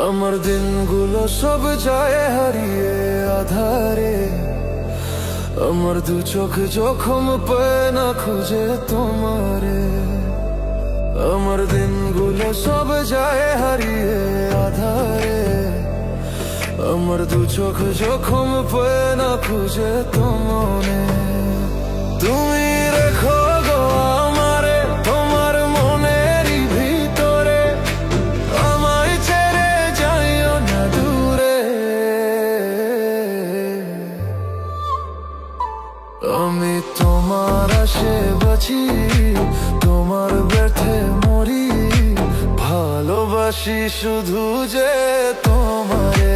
আমার দিনগুলো সব যায় হারিয়ে আধারে, আমার দু চোখ যখন পায় না খুঁজে তোমারে। আমার দিনগুলো সব যায় হারিয়ে আধারে, আমার দু চোখ যখন পায় না খুঁজে তোমারে। তুমি রেখো গো আমারে তোমার মনেরই ভিতরে, আমায় ছেড়ে যাইও না দূরে। আমি তোমার আশে বাঁচি, তোমার ব্যথে মরি, ভালোবাসি শুধু যে তোমারে।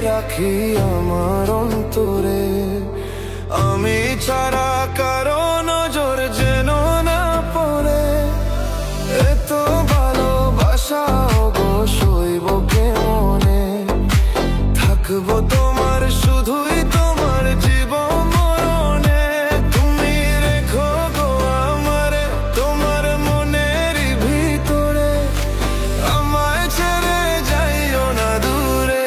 রাখি আমার অন্তরে, আমি ছাড়া কারো নজর যেন না পড়ে। এত ভালোবাসা গো সইব কেমনে, থাকবো তোমার শুধুই তোমার জীবন মরণে। তুমি রেখো গো আমারে তোমার মনেরই ভিতরে, আমায় ছেড়ে যাইও না দূরে।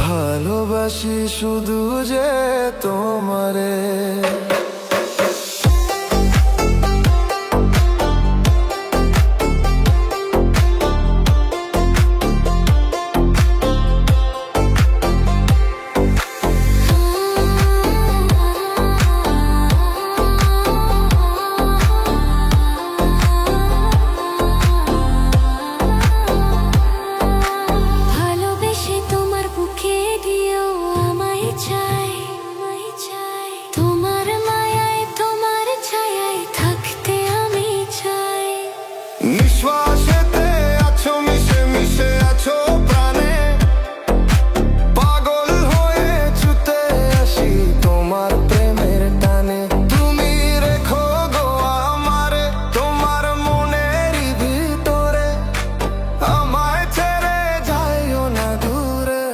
ভালোবাসি শুধু যে তোমারে। নিঃশ্বাসেতে আছো মিশে মিশে আছো প্রাণে, পাগল হয়ে ছুটে আসি তোমার প্রেমের টানে। তুমি রেখো গো আমারে তোমার মনেরই ভিতরে, আমায় ছেড়ে যাইও না দূরে।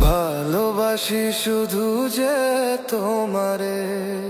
ভালোবাসি শুধু যে তোমারে।